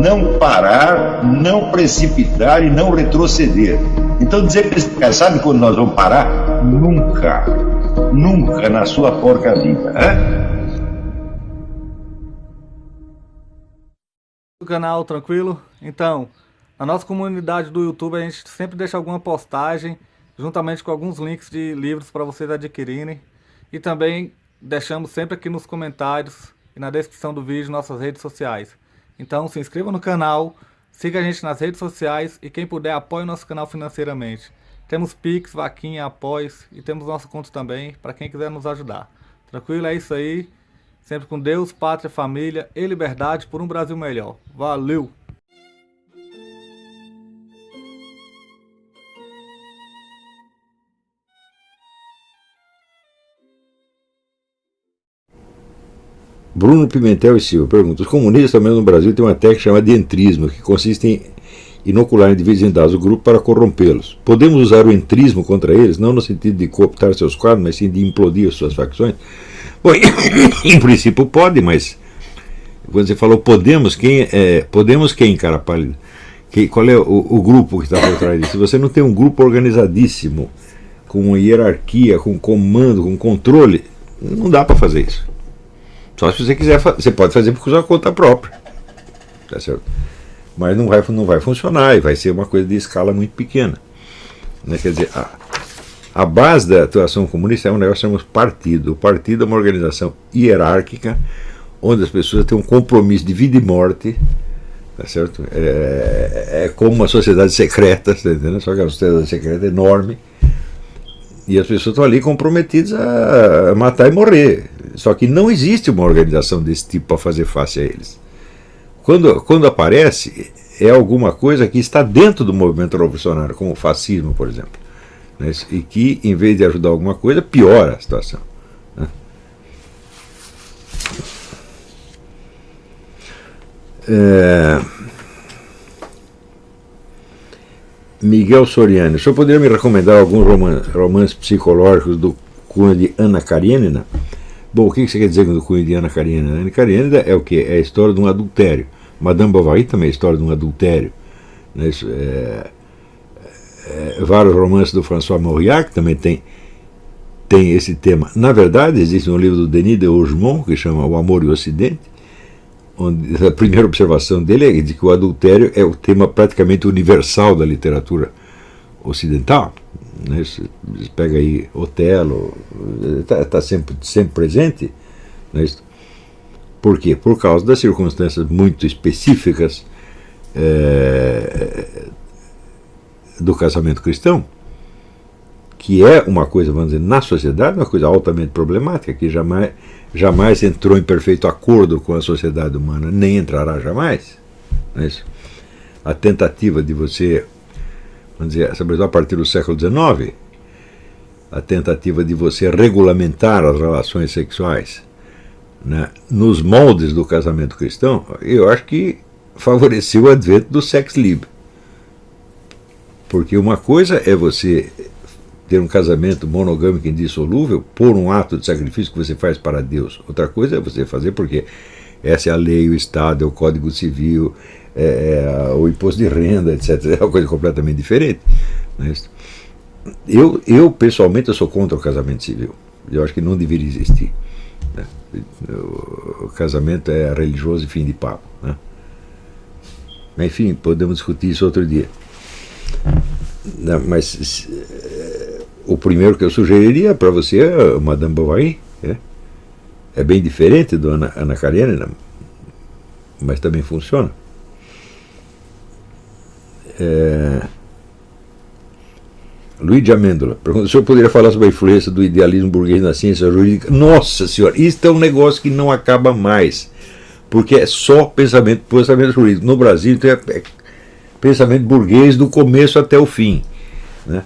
não parar, não precipitar e não retroceder. Então dizer para esse cara, sabe quando nós vamos parar? Nunca. Nunca na sua porca vida, né? Do canal, tranquilo? Então, na nossa comunidade do YouTube a gente sempre deixa alguma postagem juntamente com alguns links de livros para vocês adquirirem, e também deixamos sempre aqui nos comentários e na descrição do vídeo nossas redes sociais. Então se inscreva no canal, siga a gente nas redes sociais e quem puder apoie o nosso canal financeiramente. Temos Pix, Vaquinha, Apoios e temos nosso conto também para quem quiser nos ajudar. Tranquilo? É isso aí. Sempre com Deus, pátria, família e liberdade por um Brasil melhor. Valeu! Bruno Pimentel e Silva pergunta: os comunistas também no Brasil têm uma técnica chamada de entrismo, que consiste em inocular indivíduos em dado grupo para corrompê-los. Podemos usar o entrismo contra eles, não no sentido de cooptar seus quadros, mas sim de implodir suas facções? Bom, em princípio pode, mas quando você falou podemos, podemos quem, cara pálida? Qual é o grupo que está por trás disso? Se você não tem um grupo organizadíssimo, com hierarquia, com comando, com controle, não dá para fazer isso. Só se você quiser, você pode fazer por sua conta própria, tá certo? Mas não vai funcionar e vai ser uma coisa de escala muito pequena, né? Quer dizer, a base da atuação comunista é um negócio que chamamos partido. O partido é uma organização hierárquica onde as pessoas têm um compromisso de vida e morte, tá certo? É como uma sociedade secreta, tá entendendo? Só que é uma sociedade secreta enorme. E as pessoas estão ali comprometidas a matar e morrer. Só que não existe uma organização desse tipo para fazer face a eles. Quando aparece, é alguma coisa que está dentro do movimento revolucionário, como o fascismo, por exemplo, né? E que, em vez de ajudar alguma coisa, piora a situação, né? Miguel Soriano: o senhor poderia me recomendar alguns romances psicológicos do cunho de Anna Karenina? Bom, o que você quer dizer com o cunho de Anna Karenina? Anna Karenina é o quê? É a história de um adultério. Madame Bovary também é a história de um adultério, né? Vários romances do François Mauriac também tem esse tema. Na verdade, existe um livro do Denis de Rougemont que chama O Amor e o Ocidente, onde a primeira observação dele é de que o adultério é o tema praticamente universal da literatura ocidental, né? Você pega aí Otelo, está sempre presente, né? Por quê? Por causa das circunstâncias muito específicas do casamento cristão, que é uma coisa, vamos dizer, na sociedade, uma coisa altamente problemática, que jamais entrou em perfeito acordo com a sociedade humana, nem entrará jamais. Não é isso? A tentativa de você, vamos dizer, sobretudo a partir do século XIX, a tentativa de você regulamentar as relações sexuais, né, nos moldes do casamento cristão, eu acho que favoreceu o advento do sex libre. Porque uma coisa é você ter um casamento monogâmico indissolúvel por um ato de sacrifício que você faz para Deus. Outra coisa é você fazer porque essa é a lei, o Estado, é o Código Civil, o imposto de renda, etc. É uma coisa completamente diferente. Eu pessoalmente, eu sou contra o casamento civil. Eu acho que não deveria existir, né? O casamento é religioso e fim de papo, né? Enfim, podemos discutir isso outro dia. Mas o primeiro que eu sugeriria para você é Madame Bovary. É bem diferente do Anna Karenina, mas também funciona. Luigi Amêndola pergunta: o senhor poderia falar sobre a influência do idealismo burguês na ciência jurídica? Nossa senhora, isso é um negócio que não acaba mais, porque é só pensamento jurídico. No Brasil, então, é pensamento burguês do começo até o fim, né?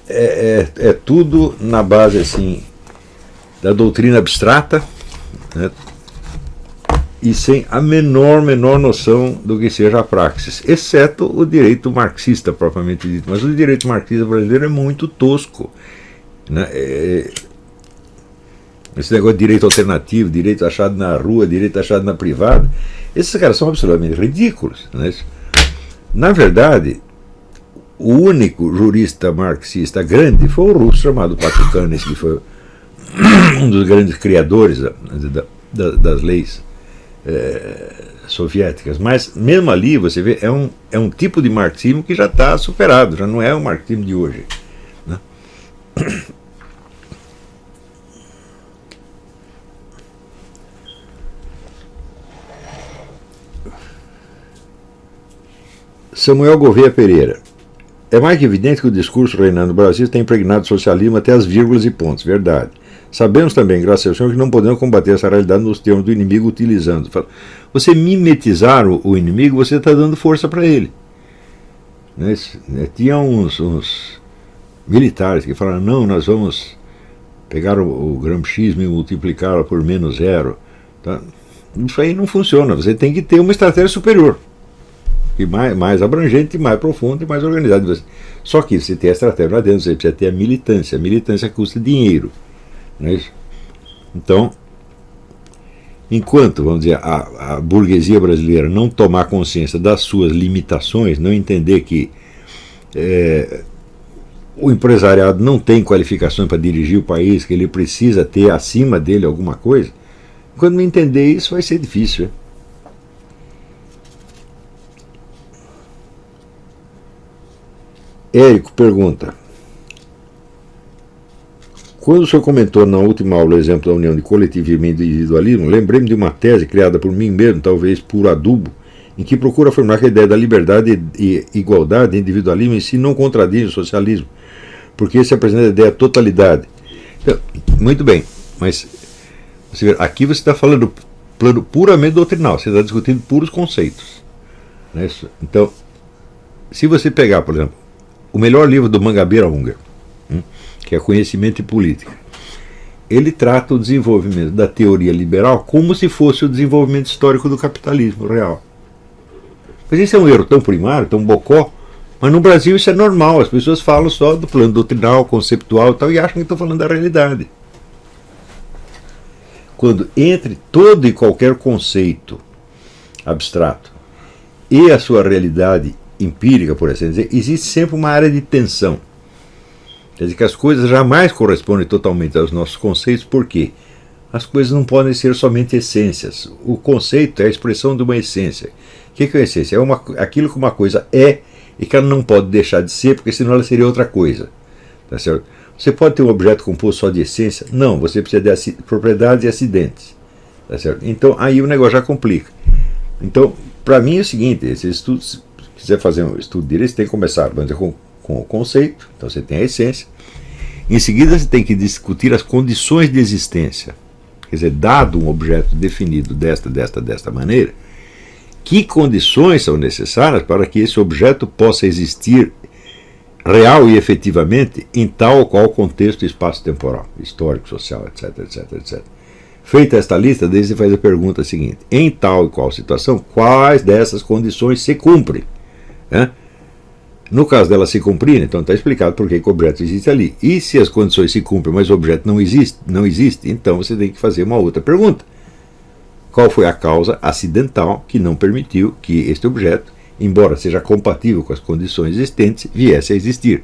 É tudo na base assim da doutrina abstrata, né? E sem a menor noção do que seja a praxis, exceto o direito marxista propriamente dito. Mas o direito marxista brasileiro é muito tosco, né? Esse negócio de direito alternativo, direito achado na rua, direito achado na privada, esses caras são absolutamente ridículos, né? Na verdade, o único jurista marxista grande foi o russo chamado Pakhanin, que foi um dos grandes criadores das leis soviéticas. Mas mesmo ali, você vê, é um tipo de marxismo que já está superado, já não é o marxismo de hoje, né? Samuel Gouveia Pereira. É mais que evidente que o discurso reinando no Brasil tem impregnado o socialismo até as vírgulas e pontos, verdade. Sabemos também, graças ao Senhor, que não podemos combater essa realidade nos termos do inimigo utilizando. Você mimetizar o inimigo, você está dando força para ele. Tinha uns militares que falaram, não, nós vamos pegar o gramscismo e multiplicá-lo por menos zero. Tá? Isso aí não funciona, você tem que ter uma estratégia superior. E mais abrangente, mais profunda e mais organizada. Só que você tem a estratégia lá dentro, você precisa ter a militância. A militância custa dinheiro. Não é isso? Então, enquanto, vamos dizer, a burguesia brasileira não tomar consciência das suas limitações, não entender que o empresariado não tem qualificações para dirigir o país, que ele precisa ter acima dele alguma coisa, quando não entender isso vai ser difícil. Érico pergunta: quando o senhor comentou na última aula o exemplo da união de coletivismo e individualismo, lembrei-me de uma tese criada por mim mesmo, talvez por adubo, em que procura afirmar que a ideia da liberdade e igualdade e individualismo em si não contradizem o socialismo, porque se apresenta a ideia de totalidade. Então, muito bem, mas você vê, aqui você está falando do plano puramente doutrinal, você está discutindo puros conceitos. Né? Então, se você pegar, por exemplo, o melhor livro do Mangabeira Unger, que é Conhecimento e Política, ele trata o desenvolvimento da teoria liberal como se fosse o desenvolvimento histórico do capitalismo real. Mas isso é um erro tão primário, tão bocó, mas no Brasil isso é normal, as pessoas falam só do plano doutrinal, conceptual e tal, e acham que estão falando da realidade. Quando entre todo e qualquer conceito abstrato e a sua realidade empírica, por assim dizer, existe sempre uma área de tensão. Quer dizer que as coisas jamais correspondem totalmente aos nossos conceitos, por quê? As coisas não podem ser somente essências. O conceito é a expressão de uma essência. O que é uma essência? É aquilo que uma coisa é e que ela não pode deixar de ser, porque senão ela seria outra coisa. Tá certo? Você pode ter um objeto composto só de essência? Não, você precisa de propriedades e acidentes. Tá certo? Então aí o negócio já complica. Então, para mim é o seguinte, esse estudo, se quiser fazer um estudo direito, você tem que começar, vamos dizer, com o conceito, então você tem a essência. Em seguida você tem que discutir as condições de existência. Quer dizer, dado um objeto definido desta maneira, que condições são necessárias para que esse objeto possa existir real e efetivamente em tal ou qual contexto espaço-temporal, histórico, social, etc, etc, etc. Feita esta lista, daí você faz a pergunta seguinte: em tal e qual situação, quais dessas condições se cumprem? No caso dela se cumprir, então está explicado por que o objeto existe ali. E se as condições se cumprem, mas o objeto não existe, então você tem que fazer uma outra pergunta: qual foi a causa acidental que não permitiu que este objeto, embora seja compatível com as condições existentes, viesse a existir?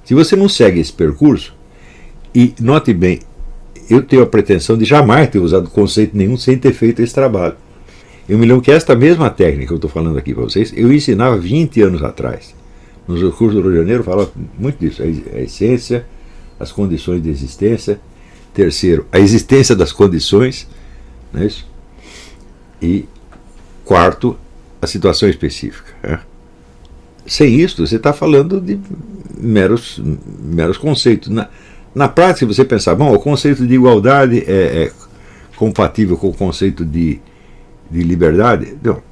Se você não segue esse percurso, e note bem, eu tenho a pretensão de jamais ter usado conceito nenhum sem ter feito esse trabalho. Eu me lembro que esta mesma técnica que eu estou falando aqui para vocês, eu ensinava 20 anos atrás. Nos cursos do Rio de Janeiro falava muito disso: a essência, as condições de existência. Terceiro, a existência das condições, não é isso? E quarto, a situação específica. Sem isso, você está falando de meros conceitos. Na prática, você pensar, bom, o conceito de igualdade é compatível com o conceito de liberdade? Não,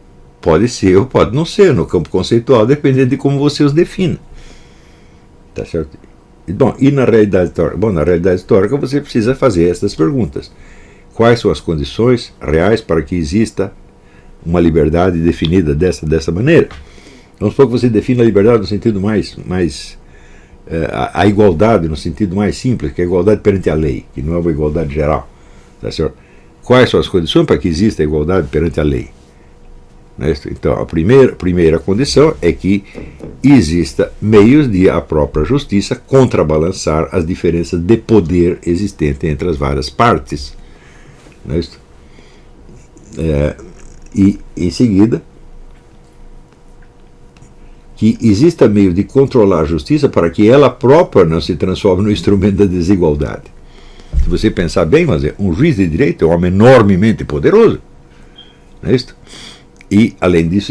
pode ser ou pode não ser, no campo conceitual, dependendo de como você os defina. Tá certo? Bom, e na realidade histórica? Bom, na realidade histórica você precisa fazer essas perguntas: quais são as condições reais para que exista uma liberdade definida dessa maneira? Vamos supor que você defina a liberdade no sentido mais a igualdade no sentido mais simples, que é a igualdade perante a lei, que não é uma igualdade geral. Tá certo? Quais são as condições para que exista a igualdade perante a lei? Então, a primeira condição é que exista meios de a própria justiça contrabalançar as diferenças de poder existentes entre as várias partes. E, em seguida, que exista meio de controlar a justiça para que ela própria não se transforme no instrumento da desigualdade. Se você pensar bem, um juiz de direito é um homem enormemente poderoso. Não é isso? E, além disso,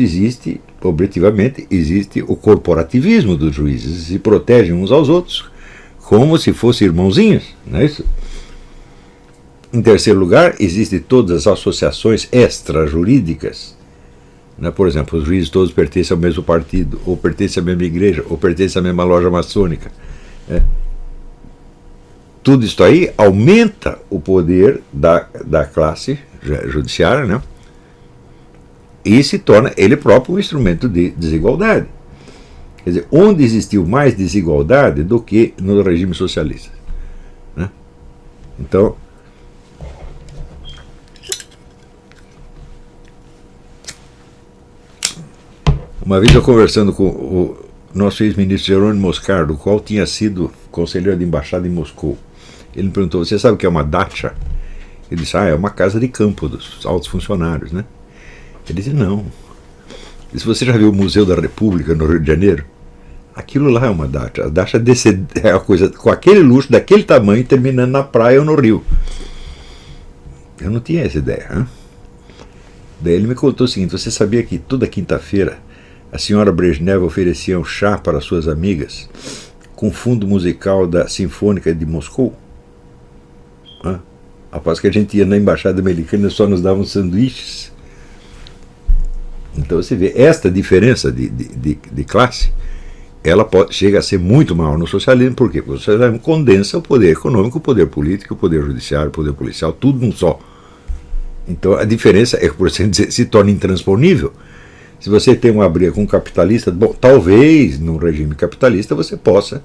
objetivamente, existe o corporativismo dos juízes. Se protegem uns aos outros como se fossem irmãozinhos. Não é isso? Em terceiro lugar, existem todas as associações extrajurídicas. Por exemplo, os juízes todos pertencem ao mesmo partido, ou pertencem à mesma igreja, ou pertencem à mesma loja maçônica. Tudo isso aí aumenta o poder da classe judiciária, né? E se torna ele próprio um instrumento de desigualdade. Quer dizer, onde existiu mais desigualdade do que no regime socialista. Né? Então, uma vez eu conversando com o nosso ex-ministro Jerônimo Moscar, do qual tinha sido conselheiro de embaixada em Moscou, ele me perguntou: você sabe o que é uma dacha? Ele disse: é uma casa de campo dos altos funcionários, né? Ele disse: não. E se você já viu o Museu da República no Rio de Janeiro, aquilo lá é uma dacha. A dacha é uma coisa com aquele luxo, daquele tamanho, terminando na praia ou no rio. Eu não tinha essa ideia. Hein? Daí ele me contou o seguinte: você sabia que toda quinta-feira a senhora Brezhnev oferecia um chá para suas amigas com fundo musical da Sinfônica de Moscou? Após que a gente ia na embaixada americana, só nos davam sanduíches. Então você vê, esta diferença de classe, ela chega a ser muito maior no socialismo. Por quê? Porque o socialismo condensa o poder econômico, o poder político, o poder judiciário, o poder policial, tudo num só. Então a diferença é que, por assim dizer, se torna intransponível. Se você tem uma briga com um capitalista, bom, talvez num regime capitalista você possa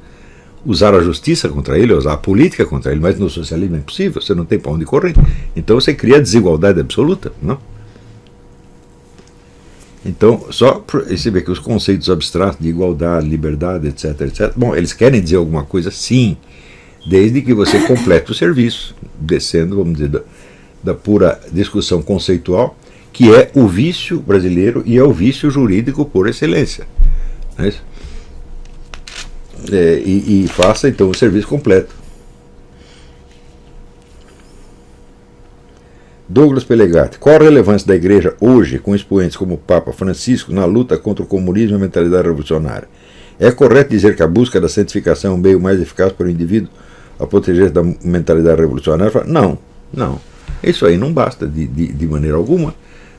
usar a justiça contra ele, usar a política contra ele, mas no socialismo é impossível, você não tem para onde correr. Então você cria desigualdade absoluta, não? Então, só você vê que os conceitos abstratos de igualdade, liberdade, etc, bom, eles querem dizer alguma coisa, sim, desde que você complete o serviço, descendo, vamos dizer, da pura discussão conceitual, que é o vício brasileiro e é o vício jurídico por excelência. Não é isso? E faça então o serviço completo. Douglas Pelegatti: qual a relevância da Igreja hoje, com expoentes como o Papa Francisco, na luta contra o comunismo e a mentalidade revolucionária? É correto dizer que a busca da santificação é um meio mais eficaz para o indivíduo a proteger da mentalidade revolucionária? Não. Isso aí não basta de maneira alguma,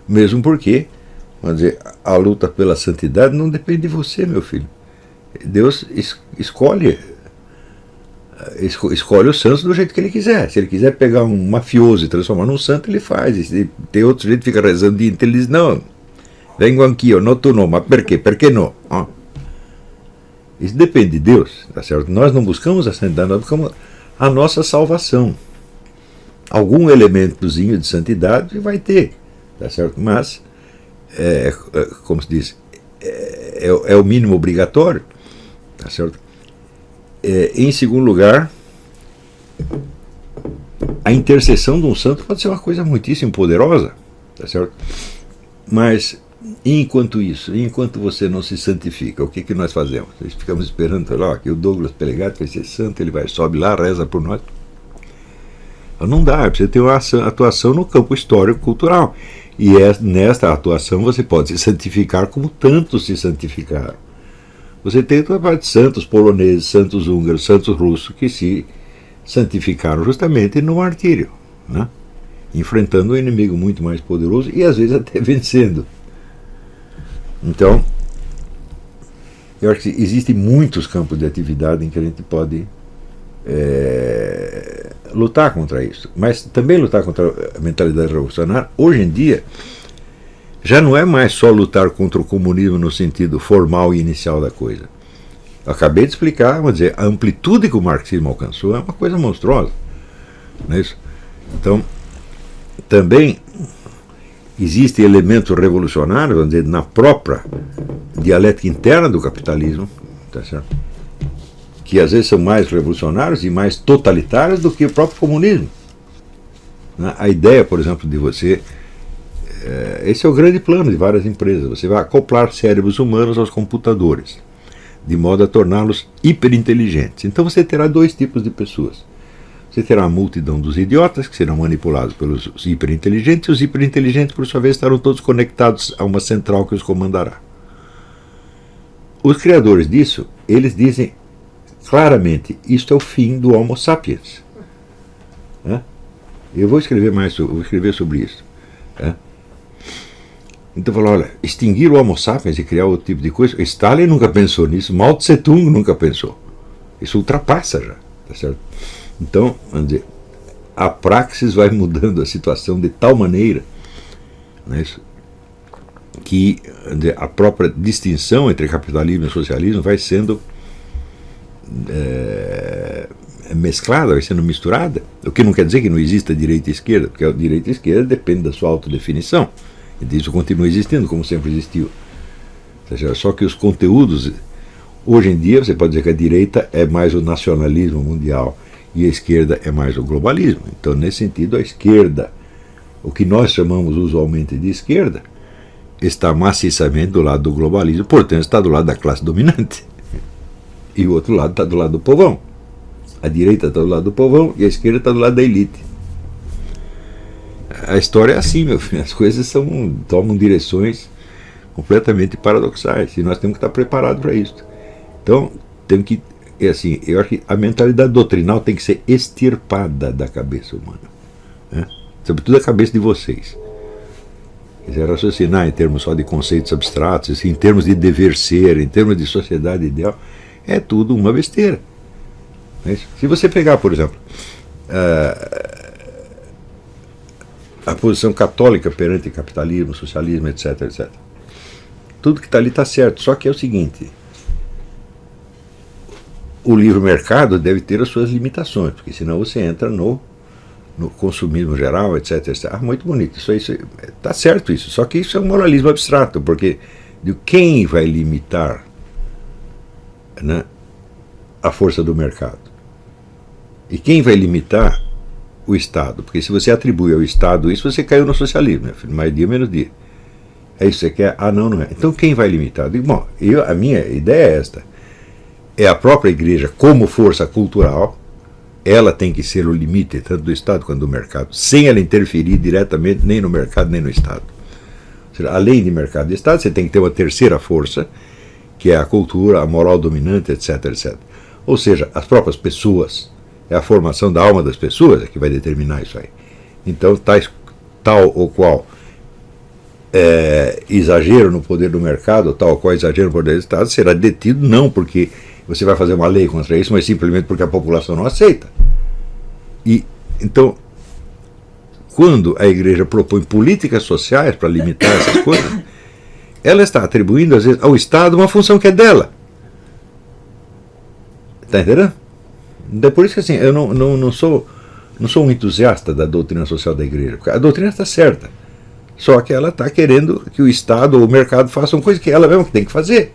mesmo porque, vamos dizer, a luta pela santidade não depende de você, meu filho. Deus escolhe os santos do jeito que ele quiser. Se ele quiser pegar um mafioso e transformar num santo, ele faz. E se tem outro jeito, fica rezando o dia inteiro, ele diz: não, vengo aqui, não tu não, mas por quê? Por que não? Isso depende de Deus, tá certo? Nós não buscamos a santidade, nós buscamos a nossa salvação. Algum elementozinho de santidade vai ter, tá certo? Mas, como se diz, é o mínimo obrigatório, tá certo? Em segundo lugar, a intercessão de um santo pode ser uma coisa muitíssimo poderosa, tá certo? Mas, enquanto você não se santifica, o que nós fazemos? Nós ficamos esperando lá, que o Douglas Pelegatti vai ser santo, ele sobe lá, reza por nós. Não dá, precisa ter uma atuação no campo histórico-cultural. E nesta atuação você pode se santificar como tantos se santificaram. Você tem toda a parte de santos poloneses, santos húngaros, santos russos, que se santificaram justamente no martírio, né? Enfrentando um inimigo muito mais poderoso e às vezes até vencendo. Então, eu acho que existem muitos campos de atividade em que a gente pode lutar contra isso, mas também lutar contra a mentalidade revolucionária. Hoje em dia já não é mais só lutar contra o comunismo no sentido formal e inicial da coisa, Eu acabei de explicar, vamos dizer, a amplitude que o marxismo alcançou é uma coisa monstruosa. Não é isso? Então, também existem elementos revolucionários, vamos dizer, na própria dialética interna do capitalismo, tá certo? Que às vezes são mais revolucionários e mais totalitários do que o próprio comunismo. A ideia, por exemplo, de você... Esse é o grande plano de várias empresas. Você vai acoplar cérebros humanos aos computadores, de modo a torná-los hiperinteligentes. Então você terá dois tipos de pessoas. Você terá a multidão dos idiotas, que serão manipulados pelos hiperinteligentes, e os hiperinteligentes, por sua vez, estarão todos conectados a uma central que os comandará. Os criadores disso, eles dizem claramente, isto é o fim do Homo sapiens. Eu vou escrever sobre isso. Então falou, olha, extinguir o Homo sapiens e criar outro tipo de coisa, Stalin nunca pensou nisso, Mao Tse Tung nunca pensou. Isso ultrapassa já, tá certo? Então, vamos dizer, a praxis vai mudando a situação de tal maneira, né, que a própria distinção entre capitalismo e socialismo vai sendo mesclada, vai sendo misturada, o que não quer dizer que não exista direita e esquerda, porque a direita e esquerda depende da sua autodefinição, e isso continua existindo, como sempre existiu. Ou seja, só que os conteúdos, hoje em dia, você pode dizer que a direita é mais o nacionalismo mundial, e a esquerda é mais o globalismo. Então, nesse sentido, a esquerda, o que nós chamamos usualmente de esquerda, está maciçamente do lado do globalismo, portanto está do lado da classe dominante. E o outro lado está do lado do povão. A direita está do lado do povão e a esquerda está do lado da elite. A história é assim, meu filho. As coisas tomam direções completamente paradoxais e nós temos que estar preparados para isso. Então, temos que... assim, eu acho que a mentalidade doutrinal tem que ser extirpada da cabeça humana, né? Sobretudo a cabeça de vocês. Quiser raciocinar em termos só de conceitos abstratos, assim, em termos de dever ser, em termos de sociedade ideal, é tudo uma besteira. Se você pegar, por exemplo, a posição católica perante capitalismo, socialismo, etc., etc., tudo que está ali está certo, só que é o seguinte: o livre mercado deve ter as suas limitações, porque senão você entra no consumismo geral, etc, etc. Muito bonito, isso está certo isso, só que isso é um moralismo abstrato, porque de quem vai limitar, né, a força do mercado? E quem vai limitar? O Estado, porque se você atribui ao Estado isso, você caiu no socialismo, né? Mais dia, menos dia. É isso que você quer? Ah, não, não é. Então quem vai limitar? Eu digo, bom, a minha ideia é esta. É a própria igreja como força cultural, ela tem que ser o limite, tanto do Estado quanto do mercado, sem ela interferir diretamente nem no mercado nem no Estado. Ou seja, além de mercado e Estado, você tem que ter uma terceira força, que é a cultura, a moral dominante, etc, etc. Ou seja, as próprias pessoas, é a formação da alma das pessoas que vai determinar isso aí. Então, tal ou qual exagero no poder do mercado, tal ou qual exagero no poder do Estado, será detido não porque você vai fazer uma lei contra isso, mas simplesmente porque a população não aceita. E então, quando a igreja propõe políticas sociais para limitar essas coisas, ela está atribuindo, às vezes, ao Estado uma função que é dela. Está entendendo? É por isso que assim, eu não sou um entusiasta da doutrina social da igreja, porque a doutrina está certa, só que ela está querendo que o Estado ou o mercado façam coisa que ela mesma tem que fazer.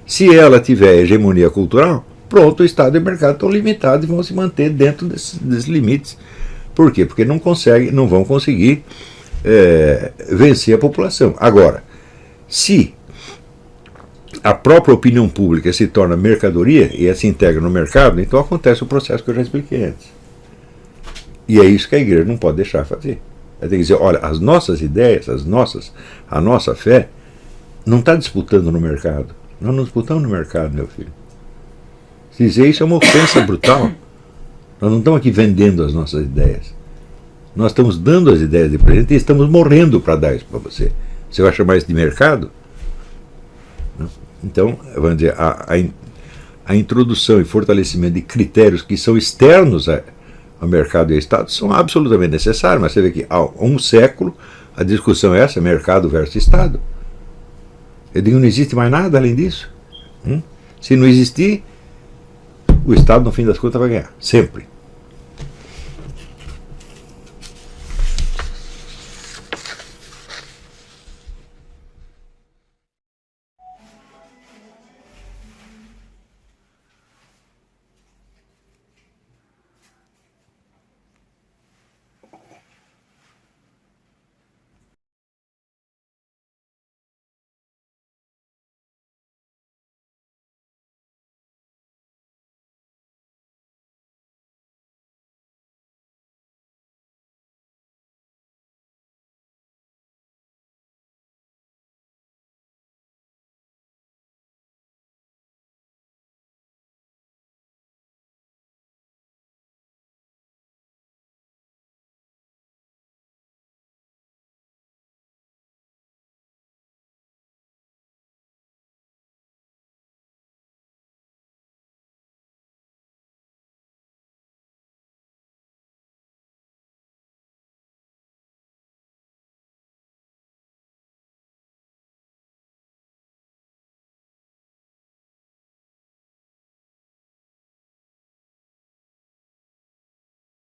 Se ela tiver hegemonia cultural, pronto, o Estado e o mercado estão limitados e vão se manter dentro desses limites. Por quê? Porque não vão conseguir vencer a população. Agora, se a própria opinião pública se torna mercadoria e ela se integra no mercado, então acontece o processo que eu já expliquei antes. E é isso que a igreja não pode deixar fazer. Ela tem que dizer, olha, as nossas ideias, a nossa fé, não está disputando no mercado. Nós não disputamos no mercado, meu filho. Se dizer isso é uma ofensa brutal. Nós não estamos aqui vendendo as nossas ideias. Nós estamos dando as ideias de presente e estamos morrendo para dar isso para você. Você vai chamar isso de mercado? Então, vamos dizer, a introdução e fortalecimento de critérios que são externos ao mercado e ao Estado são absolutamente necessários, mas você vê que há um século a discussão é essa, mercado versus Estado. Eu digo, não existe mais nada além disso. Se não existir, o Estado, no fim das contas, vai ganhar. Sempre.